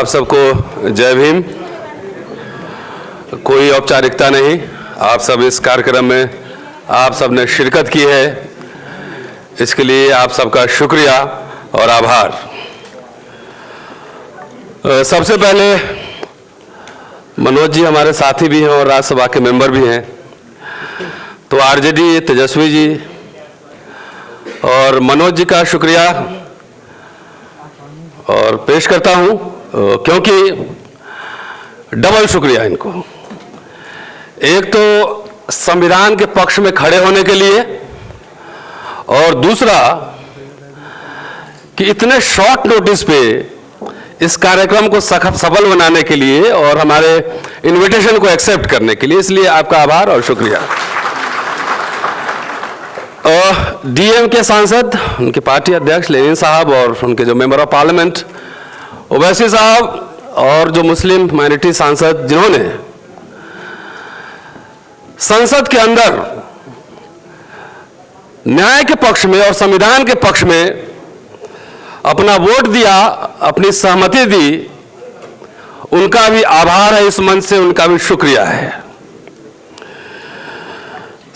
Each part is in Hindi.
आप सबको जय भीम। कोई औपचारिकता नहीं, आप सब इस कार्यक्रम में आप सब ने शिरकत की है, इसके लिए आप सबका शुक्रिया और आभार। सबसे पहले मनोज जी हमारे साथी भी हैं और राज्यसभा के मेंबर भी हैं, तो आरजेडी तेजस्वी जी और मनोज जी का शुक्रिया और पेश करता हूं, क्योंकि डबल शुक्रिया इनको। एक तो संविधान के पक्ष में खड़े होने के लिए और दूसरा कि इतने शॉर्ट नोटिस पे इस कार्यक्रम को सफल बनाने के लिए और हमारे इनविटेशन को एक्सेप्ट करने के लिए, इसलिए आपका आभार और शुक्रिया। डीएम के सांसद, उनके पार्टी अध्यक्ष लेनिन साहब और उनके जो मेंबर ऑफ पार्लियामेंट ओवैसी साहब और जो मुस्लिम माइनॉरिटी सांसद, जिन्होंने संसद के अंदर न्याय के पक्ष में और संविधान के पक्ष में अपना वोट दिया, अपनी सहमति दी, उनका भी आभार है, इस मंच से उनका भी शुक्रिया है।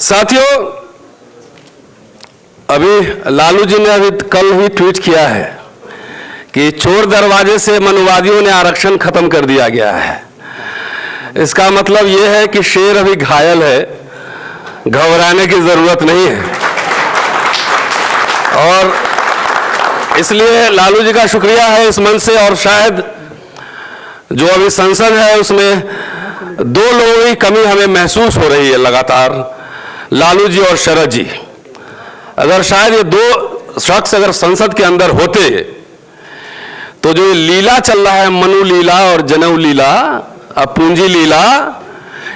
साथियों, अभी लालू जी ने अभी कल ही ट्वीट किया है कि चोर दरवाजे से मनुवादियों ने आरक्षण खत्म कर दिया गया है। इसका मतलब यह है कि शेर अभी घायल है, घबराने की जरूरत नहीं है। और इसलिए लालू जी का शुक्रिया है इस मंच से। और शायद जो अभी संसद है उसमें दो लोगों की कमी हमें महसूस हो रही है लगातार, लालू जी और शरद जी। अगर शायद ये दो शख्स अगर संसद के अंदर होते तो जो लीला चल रहा है, मनु लीला और जनेऊ लीला, अब पूंजी लीला,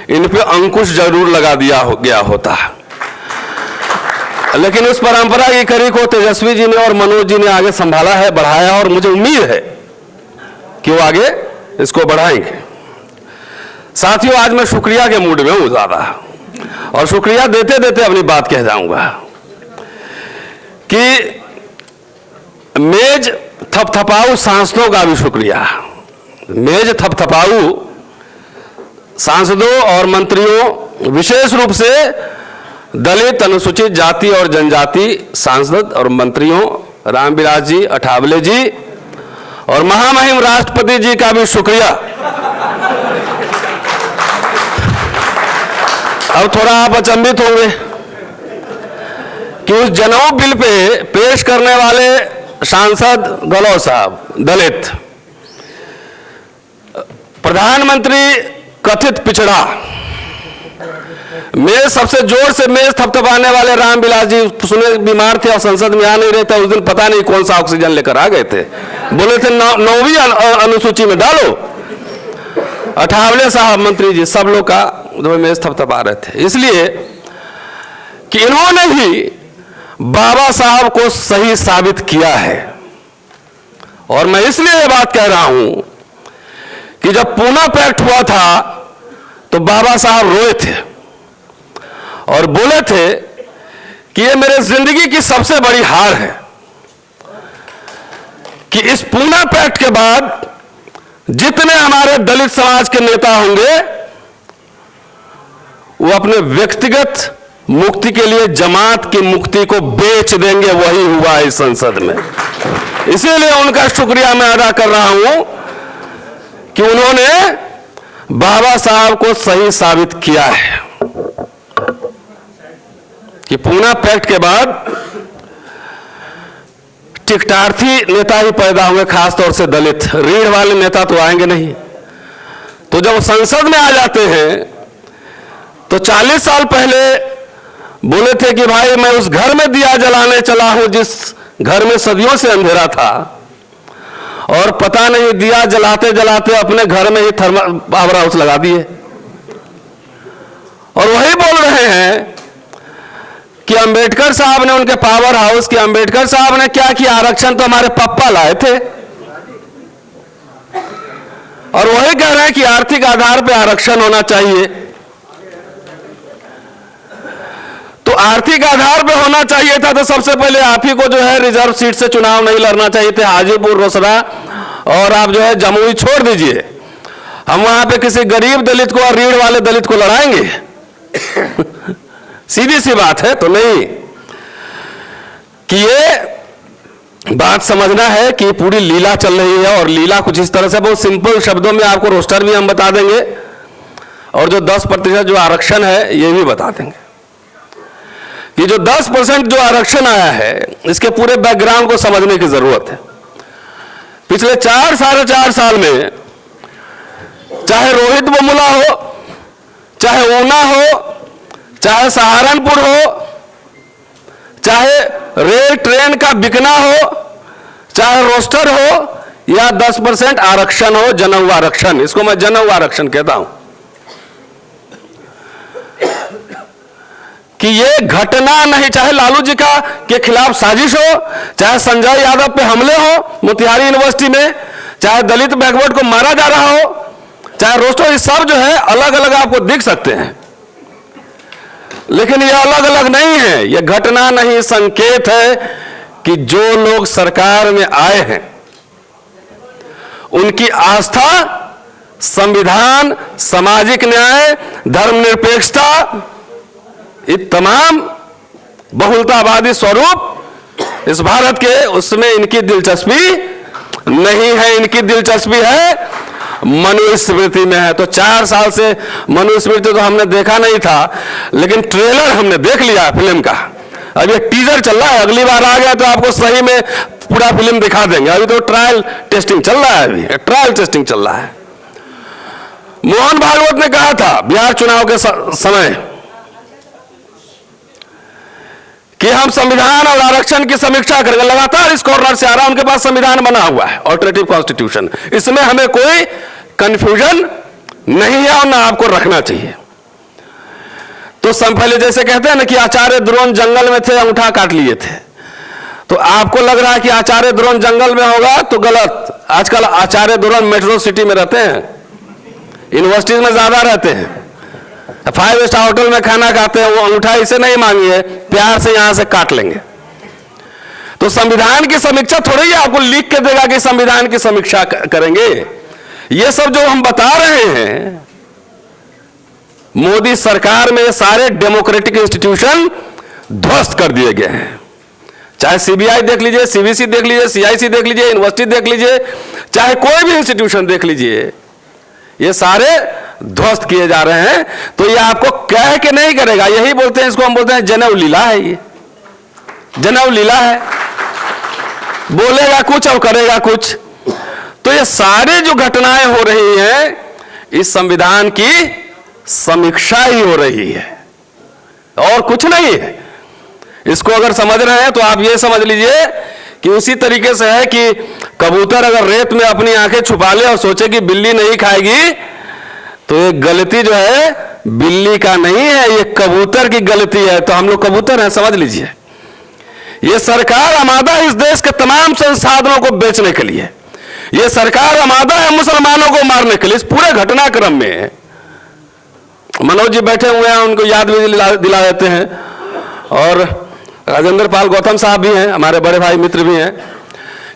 इन पे अंकुश जरूर लगा दिया गया होता। लेकिन उस परंपरा की कड़ी को तेजस्वी जी ने और मनोज जी ने आगे संभाला है, बढ़ाया, और मुझे उम्मीद है कि वो आगे इसको बढ़ाएंगे। साथियों, आज मैं शुक्रिया के मूड में हूं ज्यादा, और शुक्रिया देते देते अपनी बात कह जाऊंगा कि मेज थपथपाऊ सांसदों का भी शुक्रिया। मेज थपथपाऊ सांसदों और मंत्रियों, विशेष रूप से दलित, अनुसूचित जाति और जनजाति सांसद और मंत्रियों, रामविलास जी, अठावले जी और महामहिम राष्ट्रपति जी का भी शुक्रिया। अब थोड़ा आप अचंभित होंगे कि उस जनेऊ बिल पे पेश करने वाले सांसद गहलोत साहब, दलित, प्रधानमंत्री कथित पिछड़ा, मेज सबसे जोर से मेज थपथपाने वाले रामविलास जी सुने बीमार थे और संसद में आ नहीं रहे थे। उस दिन पता नहीं कौन सा ऑक्सीजन लेकर आ गए थे, बोले थे 9वीं अनुसूची में डालो। अठावले साहब मंत्री जी, सब लोग का जो मेज थपथपा रहे थे, इसलिए कि इन्होंने ही बाबा साहब को सही साबित किया है। और मैं इसलिए ये बात कह रहा हूं कि जब पूना पैक्ट हुआ था तो बाबा साहब रोए थे और बोले थे कि ये मेरे जिंदगी की सबसे बड़ी हार है कि इस पूना पैक्ट के बाद जितने हमारे दलित समाज के नेता होंगे वो अपने व्यक्तिगत मुक्ति के लिए जमात की मुक्ति को बेच देंगे। वही हुआ इस संसद में। इसीलिए उनका शुक्रिया मैं अदा कर रहा हूं कि उन्होंने बाबा साहब को सही साबित किया है कि पूना पैक्ट के बाद टिकटार्थी नेता ही पैदा होंगे, खासतौर से दलित। रीढ़ वाले नेता तो आएंगे नहीं। तो जब संसद में आ जाते हैं तो 40 साल पहले बोले थे कि भाई मैं उस घर में दिया जलाने चला हूं जिस घर में सदियों से अंधेरा था, और पता नहीं दिया जलाते जलाते अपने घर में ही थर्मल पावर हाउस लगा दिए। और वही बोल रहे हैं कि अंबेडकर साहब ने, उनके पावर हाउस की अंबेडकर साहब ने क्या किया, आरक्षण तो हमारे पप्पा लाए थे। और वही कह रहे हैं कि आर्थिक आधार पर आरक्षण होना चाहिए। तो आर्थिक आधार पे होना चाहिए था तो सबसे पहले आप ही को जो है रिजर्व सीट से चुनाव नहीं लड़ना चाहिए थे। हाजीपुर, रोसड़ा और आप जो है जमुई छोड़ दीजिए, हम वहां पे किसी गरीब दलित को और रीढ़ वाले दलित को लड़ाएंगे? सीधी सी बात है। तो नहीं, कि ये बात समझना है कि पूरी लीला चल रही है, और लीला कुछ इस तरह से, बहुत सिंपल शब्दों में आपको रोस्टर भी हम बता देंगे, और जो 10% जो आरक्षण है ये भी बता देंगे। कि जो 10% जो आरक्षण आया है, इसके पूरे बैकग्राउंड को समझने की जरूरत है। पिछले 4-4.5 साल में चाहे रोहित बोमुला हो, चाहे ऊना हो, चाहे सहारनपुर हो, चाहे रेल ट्रेन का बिकना हो, चाहे रोस्टर हो, या 10% आरक्षण हो, जनेऊ आरक्षण, इसको मैं जनेऊ आरक्षण कहता हूं, कि ये घटना नहीं, चाहे लालू जी का के खिलाफ साजिश हो, चाहे संजय यादव पे हमले हो मोतिहारी यूनिवर्सिटी में, चाहे दलित बैकवर्ड को मारा जा रहा हो, चाहे रोस्टर, ये सब जो है अलग अलग आपको दिख सकते हैं, लेकिन ये अलग अलग नहीं है। ये घटना नहीं, संकेत है कि जो लोग सरकार में आए हैं उनकी आस्था संविधान, सामाजिक न्याय, धर्मनिरपेक्षता, ये तमाम बहुलतावादी स्वरूप इस भारत के, उसमें इनकी दिलचस्पी नहीं है। इनकी दिलचस्पी है मनुस्मृति में है। तो 4 साल से मनुस्मृति तो हमने देखा नहीं था, लेकिन ट्रेलर हमने देख लिया फिल्म का। अब ये टीजर चल रहा है, अगली बार आ गया तो आपको सही में पूरा फिल्म दिखा देंगे। अभी तो ट्रायल टेस्टिंग चल रहा है, अभी ट्रायल टेस्टिंग चल रहा है। मोहन भागवत ने कहा था बिहार चुनाव के समय कि हम संविधान और आरक्षण की समीक्षा करेंगे। लगातार इस कॉर्नर से आ रहा है, उनके पास संविधान बना हुआ है, ऑल्टरनेटिव कॉन्स्टिट्यूशन, इसमें हमें कोई कंफ्यूजन नहीं है और ना आपको रखना चाहिए। तो पहले जैसे कहते हैं ना कि आचार्य द्रोण जंगल में थे, अंगूठा काट लिए थे, तो आपको लग रहा है कि आचार्य द्रोण जंगल में होगा तो गलत। आजकल आचार्य द्रोण मेट्रो सिटी में रहते हैं, यूनिवर्सिटीज में ज्यादा रहते हैं, 5 स्टार होटल में खाना खाते हैं। वो अंगूठा इसे नहीं मांगिए, प्यार से यहां से काट लेंगे। तो संविधान की समीक्षा थोड़ी ही आपको लिख के देगा कि संविधान की समीक्षा करेंगे। ये सब जो हम बता रहे हैं, मोदी सरकार में सारे डेमोक्रेटिक इंस्टीट्यूशन ध्वस्त कर दिए गए हैं। चाहे सीबीआई देख लीजिए, सीवीसी देख लीजिए, सीआईसी देख लीजिए, यूनिवर्सिटी देख लीजिए, चाहे कोई भी इंस्टीट्यूशन देख लीजिए, ये सारे ध्वस्त किए जा रहे हैं। तो ये आपको कह के नहीं करेगा, यही बोलते हैं, इसको हम बोलते हैं जनेऊ लीला है। ये जनेऊ लीला है, बोलेगा कुछ और करेगा कुछ। तो ये सारे जो घटनाएं हो रही हैं, इस संविधान की समीक्षा ही हो रही है और कुछ नहीं है। इसको अगर समझ रहे हैं तो आप ये समझ लीजिए कि उसी तरीके से है कि कबूतर अगर रेत में अपनी आंखें छुपा ले और सोचे कि बिल्ली नहीं खाएगी, तो ये गलती जो है बिल्ली का नहीं है, ये कबूतर की गलती है। तो हम लोग कबूतर हैं, समझ लीजिए। ये सरकार आमादा है इस देश के तमाम संसाधनों को बेचने के लिए, ये सरकार आमादा है मुसलमानों को मारने के लिए। इस पूरे घटनाक्रम में मनोज जी बैठे हुए हैं, उनको याद भी दिला देते हैं, और राजेंद्र पाल गौतम साहब भी हैं, हमारे बड़े भाई मित्र भी हैं।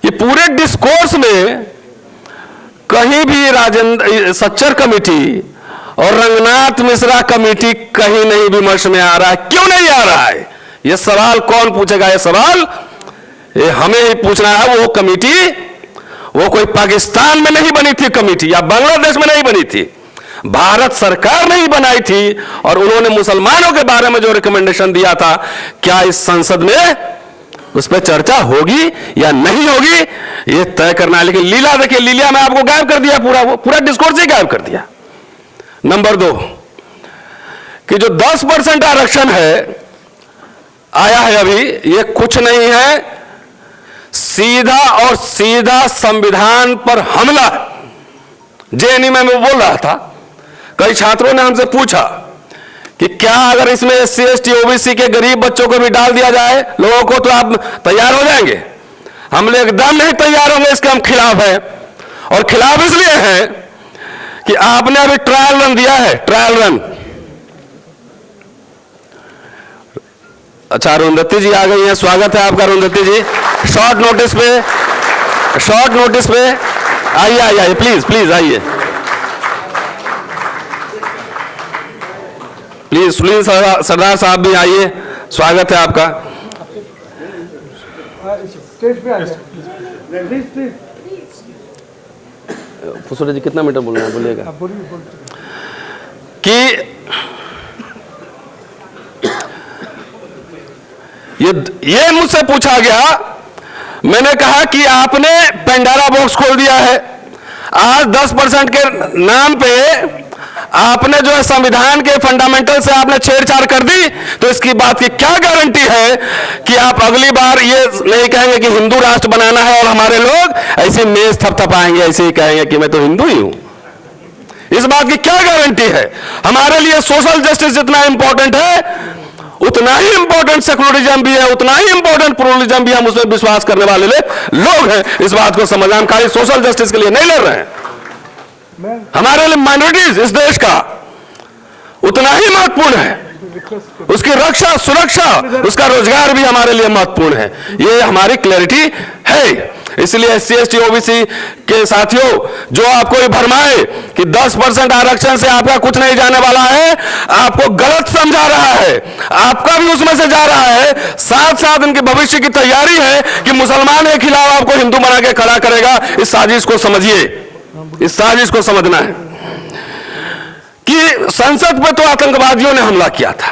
ये पूरे डिस्कोर्स में कहीं भी राजेंद्र सच्चर कमेटी और रंगनाथ मिश्रा कमेटी कहीं नहीं विमर्श में आ रहा है। क्यों नहीं आ रहा है? ये सवाल कौन पूछेगा? ये सवाल ये हमें ही पूछना है। वो कमेटी वो कोई पाकिस्तान में नहीं बनी थी कमेटी, या बांग्लादेश में नहीं बनी थी, भारत सरकार नहीं बनाई थी। और उन्होंने मुसलमानों के बारे में जो रिकमेंडेशन दिया था, क्या इस संसद में उस पर चर्चा होगी या नहीं होगी, ये तय करना है। लेकिन लीला देखिए, लीला में आपको गायब कर दिया, पूरा डिस्कोर्स ही गायब कर दिया। नंबर 2 कि जो 10% आरक्षण है आया है अभी, ये कुछ नहीं है, सीधा और सीधा संविधान पर हमला। जेएनयू में मैं बोल रहा था, कई छात्रों ने हमसे पूछा कि क्या अगर इसमें SC ST OBC के गरीब बच्चों को भी डाल दिया जाए लोगों को, तो आप तैयार हो जाएंगे? हम लोग एकदम नहीं तैयार होंगे, इसके हम खिलाफ हैं। और खिलाफ इसलिए हैं कि आपने अभी ट्रायल रन दिया है, ट्रायल रन। अच्छा, अरुंधति जी आ गई हैं, स्वागत है आपका अरुंधति जी। शॉर्ट नोटिस पे आइए आइए आइए, प्लीज प्लीज आइए, प्लीज सुनील सरदार साहब भी आइए, स्वागत है आपका। स्टेज पे आ जाओ प्लीज प्लीज। फुसुरे जी कितना मीटर बोलना है, बोलिएगा। बोलिए। कि ये मुझसे पूछा गया, मैंने कहा कि आपने पेंडारा बॉक्स खोल दिया है। आज 10% के नाम पे आपने जो है संविधान के फंडामेंटल से आपने छेड़छाड़ कर दी, तो इसकी बात की क्या गारंटी है कि आप अगली बार ये नहीं कहेंगे कि हिंदू राष्ट्र बनाना है और हमारे लोग ऐसे मेज थपथपाएंगे, ऐसे ही कहेंगे कि मैं तो हिंदू ही हूं। इस बात की क्या गारंटी है? हमारे लिए सोशल जस्टिस जितना इंपॉर्टेंट है, उतना ही इंपॉर्टेंट सेकुलरिज्म भी है, उतना ही इंपॉर्टेंट प्लुरलिज्म भी। हम उसमें विश्वास करने वाले लोग हैं। इस बात को समझना, हम खाली सोशल जस्टिस के लिए नहीं लड़ रहे हैं। हमारे लिए माइनॉरिटीज इस देश का उतना ही महत्वपूर्ण है, उसकी रक्षा सुरक्षा, उसका रोजगार भी हमारे लिए महत्वपूर्ण है। ये हमारी क्लैरिटी है। इसलिए SC ST OBC के साथियों, जो आपको ये भरमाए कि 10% आरक्षण से आपका कुछ नहीं जाने वाला है, आपको गलत समझा रहा है। आपका भी उसमें से जा रहा है। साथ साथ इनके भविष्य की तैयारी है कि मुसलमान के खिलाफ आपको हिंदू बना के खड़ा करेगा। इस साजिश को समझिए, इस साजिश को समझना है कि संसद पे तो आतंकवादियों ने हमला किया था,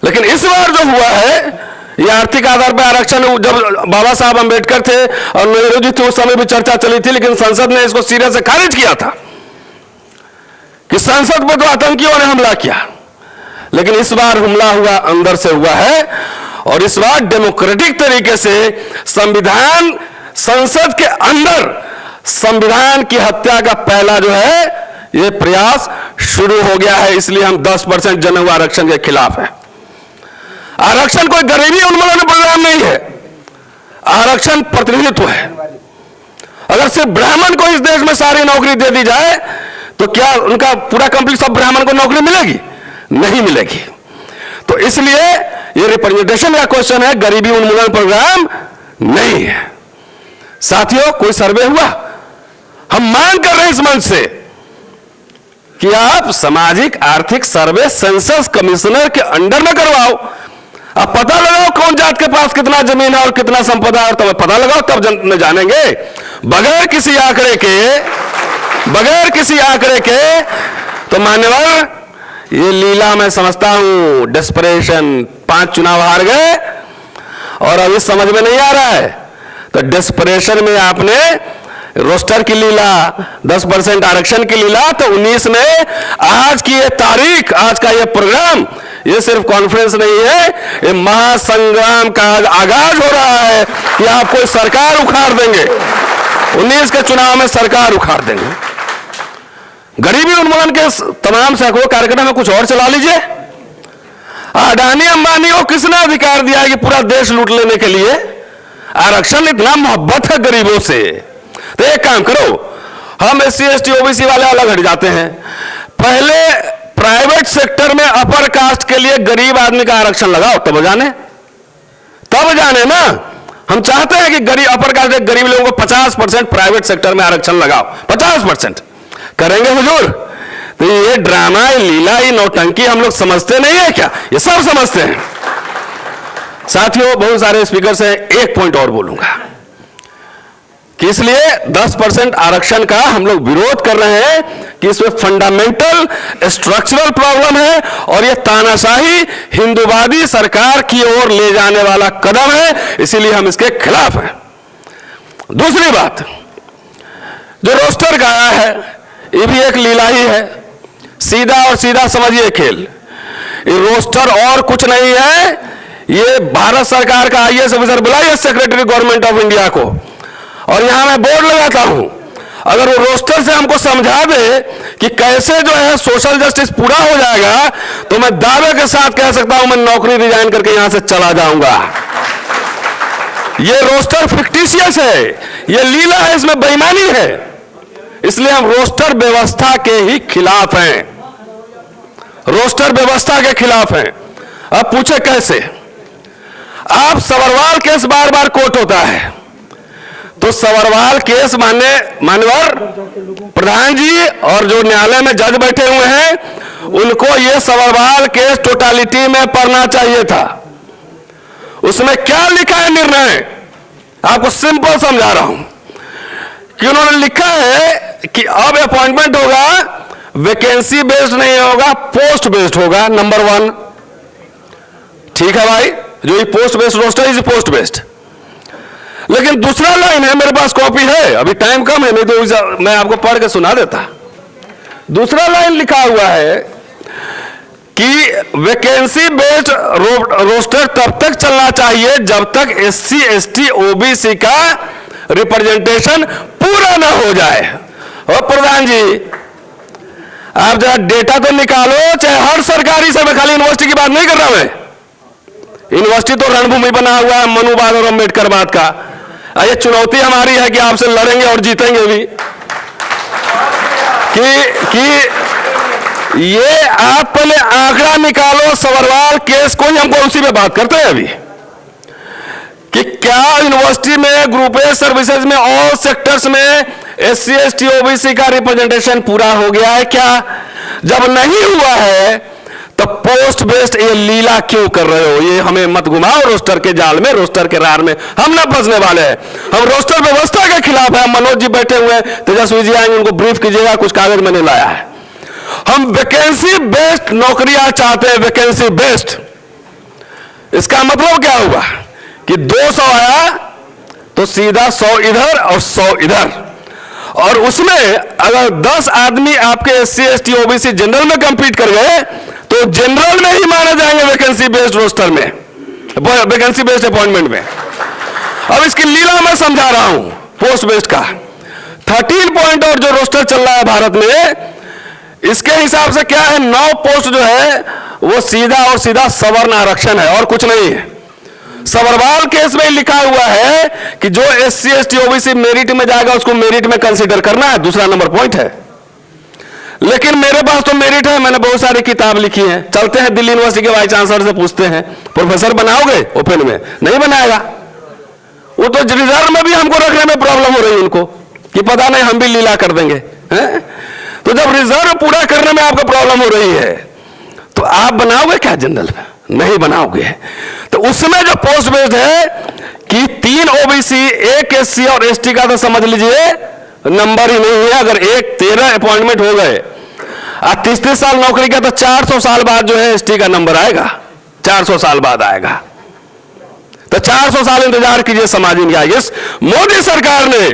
लेकिन इस बार जो हुआ है ये आर्थिक आधार पर आरक्षण, जब बाबा साहब अंबेडकर थे और नेहरू जी थे उस समय भी चर्चा चली थी, लेकिन संसद ने इसको सिरे से खारिज किया था कि संसद पर तो आतंकियों ने हमला किया। लेकिन इस बार हमला हुआ अंदर से हुआ है, और इस बार डेमोक्रेटिक तरीके से संविधान, संसद के अंदर संविधान की हत्या का पहला जो है ये प्रयास शुरू हो गया है। इसलिए हम 10% जन आरक्षण के खिलाफ हैं। आरक्षण कोई गरीबी उन्मूलन प्रोग्राम नहीं है, आरक्षण प्रतिनिधित्व है। अगर सिर्फ ब्राह्मण को इस देश में सारी नौकरी दे दी जाए तो क्या उनका पूरा कंप्लीट सब ब्राह्मण को नौकरी मिलेगी? नहीं मिलेगी। तो इसलिए ये रिप्रेजेंटेशन का क्वेश्चन है, गरीबी उन्मूलन प्रोग्राम नहीं है। साथियों, कोई सर्वे हुआ? हम मांग कर रहे हैं इस मंच से कि आप सामाजिक आर्थिक सर्वे सेंसस कमिश्नर के अंडर में करवाओ। अब पता लगाओ कौन जात के पास कितना जमीन है और कितना संपदा है, और तब पता लगाओ, तब जानेंगे। बगैर किसी आंकड़े के तो मान्यवर, ये लीला मैं समझता हूं, डेस्परेशन। 5 चुनाव हार गए और अभी समझ में नहीं आ रहा है, तो डेस्परेशन में आपने रोस्टर की लीला, 10% आरक्षण की लीला, तो 19 में आज की ये तारीख, आज का ये प्रोग्राम, ये सिर्फ कॉन्फ्रेंस नहीं है, ये महासंग्राम का आगाज हो रहा है कि आप कोई सरकार उखाड़ देंगे। 19 के चुनाव में सरकार उखाड़ देंगे। गरीबी उन्मूलन के तमाम सैकड़ों कार्यक्रम में कुछ और चला लीजिए। अडानी अंबानी को किसने अधिकार दिया है कि पूरा देश लूट लेने के लिए? आरक्षण इतना मोहब्बत है गरीबों से। तो एक काम करो, हम SC ST OBC वाले अलग हट जाते हैं। पहले प्राइवेट सेक्टर में अपर कास्ट के लिए गरीब आदमी का आरक्षण लगाओ, तब जाने ना। हम चाहते हैं कि गरीब अपर कास्ट के गरीब लोगों को 50% प्राइवेट सेक्टर में आरक्षण लगाओ। 50% करेंगे हुजूर? तो ये ड्रामा, ये लीला, ये नौटंकी हम लोग समझते नहीं है क्या? ये सब समझते हैं। साथियों, बहुत सारे स्पीकर हैं, एक पॉइंट और बोलूंगा कि इसलिए 10% आरक्षण का हम लोग विरोध कर रहे हैं कि इसमें फंडामेंटल स्ट्रक्चरल प्रॉब्लम है, और यह तानाशाही हिंदूवादी सरकार की ओर ले जाने वाला कदम है। इसीलिए हम इसके खिलाफ हैं। दूसरी बात, जो रोस्टर का आया है, ये भी एक लीला ही है। सीधा और सीधा समझिए खेल। ये रोस्टर और कुछ नहीं है, ये भारत सरकार का IAS ऑफिसर बुलाइए सेक्रेटरी गवर्नमेंट ऑफ इंडिया को, और यहां मैं बोर्ड लगाता हूं, अगर वो रोस्टर से हमको समझा दे कि कैसे जो है सोशल जस्टिस पूरा हो जाएगा, तो मैं दावे के साथ कह सकता हूं मैं नौकरी रिजाइन करके यहां से चला जाऊंगा। ये रोस्टर फिक्टिशियस है, ये लीला है, इसमें बेईमानी है। इसलिए हम रोस्टर व्यवस्था के ही खिलाफ हैं, रोस्टर व्यवस्था के खिलाफ हैं। अब पूछे कैसे? आप सबरवाल केस बार बार कोर्ट होता है, तो सवरवाल केस मान्यवर प्रधान जी और जो न्यायालय में जज बैठे हुए हैं उनको ये सवरवाल केस टोटालिटी में पढ़ना चाहिए था। उसमें क्या लिखा है निर्णय, आपको सिंपल समझा रहा हूं कि उन्होंने लिखा है कि अब अपॉइंटमेंट होगा वैकेंसी बेस्ड नहीं होगा, पोस्ट बेस्ड होगा, नंबर 1। ठीक है भाई, जो ये post based roster is post based. लेकिन दूसरा लाइन है, मेरे पास कॉपी है, अभी टाइम कम है, नहीं तो मैं आपको पढ़ के सुना देता। दूसरा लाइन लिखा हुआ है कि वैकेंसी बेस्ड रोस्टर तब तक चलना चाहिए जब तक SC ST OBC का रिप्रेजेंटेशन पूरा ना हो जाए। और प्रधान जी आप जरा डेटा तो निकालो, चाहे हर सरकारी से, मैं खाली यूनिवर्सिटी की बात नहीं कर रहा मैं, यूनिवर्सिटी तो रणभूमि बना हुआ है मनुवाद और अम्बेडकरवाद का। ये चुनौती हमारी है कि आपसे लड़ेंगे और जीतेंगे भी कि ये आप पहले आंकड़ा निकालो सवरवाल केस को ही हमको उसी पे बात करते हैं अभी कि क्या यूनिवर्सिटी में ग्रुप ए सर्विसेज में ऑल सेक्टर्स में SC ST OBC का रिप्रेजेंटेशन पूरा हो गया है क्या? जब नहीं हुआ है तो पोस्ट बेस्ड ये लीला क्यों कर रहे हो? ये हमें मत घुमाओ रोस्टर के जाल में, रोस्टर के रार में हम ना फंसने वाले हैं। हम रोस्टर व्यवस्था के खिलाफ है। मनोज जी बैठे हुए हैं, तेजस्वी जी आएंगे, उनको ब्रीफ कीजिएगा, कुछ कागज मैंने लाया है। हम वैकेंसी बेस्ड नौकरियां चाहते हैं, वैकेंसी बेस्ड। इसका मतलब क्या हुआ कि 200 आया तो सीधा 100 इधर और 100 इधर, और उसमें अगर 10 आदमी आपके SC ST OBC जनरल में कंपीट कर गए तो जनरल में ही माने जाएंगे वैकेंसी बेस्ड रोस्टर में, वैकेंसी बेस्ड अपॉइंटमेंट में। अब इसकी लीला मैं समझा रहा हूं पोस्ट बेस्ड का। 13 पॉइंट और जो रोस्टर चल रहा है भारत में, इसके हिसाब से क्या है, 9 पोस्ट जो है वो सीधा और सीधा सवर्ण आरक्षण है और कुछ नहीं है। सवरवाल केस में लिखा हुआ है कि जो SC ST OBC मेरिट में जाएगा उसको मेरिट में कंसीडर करना है, दूसरा नंबर पॉइंट है। लेकिन मेरे पास तो मेरिट है, मैंने बहुत सारी किताब लिखी है। चलते हैं दिल्ली यूनिवर्सिटी के वाइस चांसलर से पूछते हैं, प्रोफेसर बनाओगे ओपन में? नहीं बनाएगा। वो तो रिजर्व में भी हमको रखने में प्रॉब्लम हो रही है उनको कि पता नहीं हम भी लीला कर देंगे है? तो जब रिजर्व पूरा करने में आपको प्रॉब्लम हो रही है तो आप बनाओगे क्या जनरल में? नहीं बनाओगे। तो उसमें जो पोस्ट बेस्ड है कि 3 OBC 1 SC और ST का तो समझ लीजिए नंबर ही नहीं है। अगर 13 अपॉइंटमेंट हो गए 30 साल नौकरी का तो 400 साल बाद जो है ST का नंबर आएगा, 400 साल बाद आएगा। तो 400 साल इंतजार कीजिए, समाज में आएगी। इस मोदी सरकार ने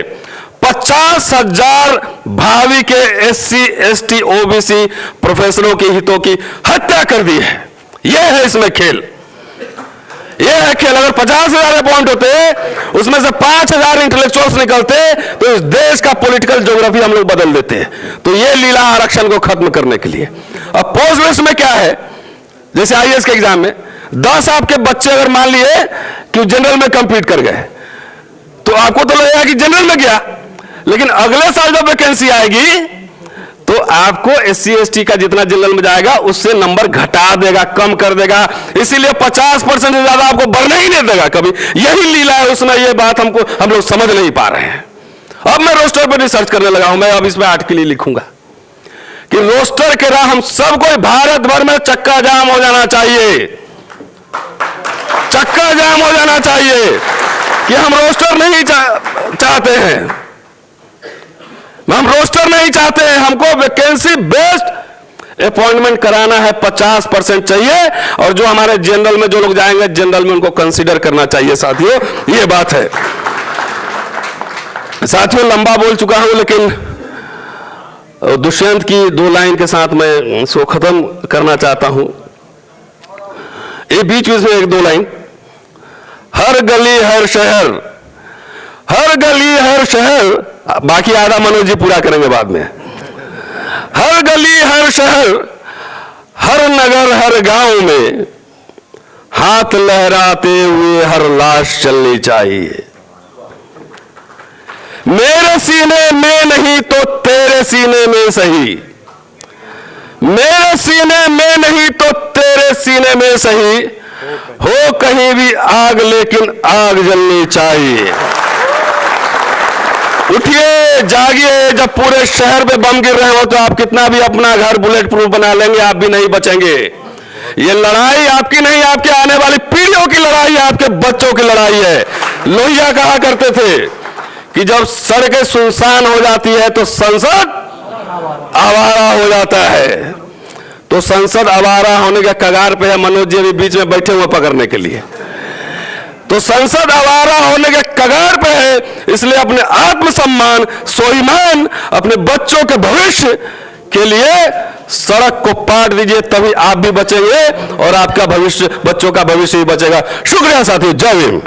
50,000 भावी के SC ST OBC प्रोफेसरों के हितों की हत्या कर दी है। यह है इसमें खेल, यह है खेल। अगर 50,000 अपॉइंट होते, उसमें से 5,000 इंटेलेक्चुअल्स निकलते तो इस देश का पॉलिटिकल ज्योग्राफी हम लोग बदल देते। तो यह लीला आरक्षण को खत्म करने के लिए। अब पोस्ट बेस्ड में क्या है, जैसे IAS के एग्जाम में 10 आपके बच्चे अगर मान लिए कि जनरल में कंपीट कर गए तो आपको तो लगेगा कि जनरल में गया, लेकिन अगले साल जब वैकेंसी आएगी तो आपको SC ST का जितना जनरल में जाएगा उससे नंबर घटा देगा, कम कर देगा। इसीलिए 50% से ज्यादा आपको बढ़ने ही नहीं देगा कभी। यही लीला है उसमें। यह बात हम लोग समझ नहीं पा रहे हैं। अब मैं रोस्टर पर रिसर्च करने लगा हूं। मैं अब इसमें आर्टिकल लिखूंगा कि रोस्टर के राह हम सबको भारत भर में चक्का जाम हो जाना चाहिए, चक्का जाम हो जाना चाहिए कि हम रोस्टर नहीं चाहते हैं, हम रोस्टर नहीं चाहते हैं, हमको वैकेंसी बेस्ड अपॉइंटमेंट कराना है। 50% चाहिए, और जो हमारे जनरल में जो लोग जाएंगे जनरल में उनको कंसीडर करना चाहिए। साथियों ये बात है। साथियों लंबा बोल चुका हूं, लेकिन दुष्यंत की 2 लाइन के साथ मैं इसको खत्म करना चाहता हूं। ये बीच में 1-2 लाइन, हर गली हर शहर, हर गली हर शहर, बाकी आधा मनोज जी पूरा करेंगे बाद में। हर गली हर शहर, हर नगर हर गांव में हाथ लहराते हुए हर लाश चलनी चाहिए। मेरे सीने में नहीं तो तेरे सीने में सही, मेरे सीने में नहीं तो तेरे सीने में सही, हो कहीं भी आग लेकिन आग जलनी चाहिए। उठिए, जागिए। जब पूरे शहर में बम गिर रहे हो तो आप कितना भी अपना घर बुलेट प्रूफ बना लेंगे, आप भी नहीं बचेंगे। ये लड़ाई आपकी नहीं, आपके आने वाली पीढ़ियों की लड़ाई है, आपके बच्चों की लड़ाई है। लोहिया कहा करते थे कि जब सड़कें सुनसान हो जाती है तो संसद आवारा हो जाता है। तो संसद आवारा होने के कगार पे है। मनोज जी भी बीच में बैठे हुए पकड़ने के लिए। तो संसद आवारा होने के कगार पे है, इसलिए अपने आत्मसम्मान, स्वाभिमान, अपने बच्चों के भविष्य के लिए सड़क को पाट दीजिए, तभी आप भी बचेंगे और आपका भविष्य, बच्चों का भविष्य भी बचेगा। शुक्रिया साथियों, जय हिंद।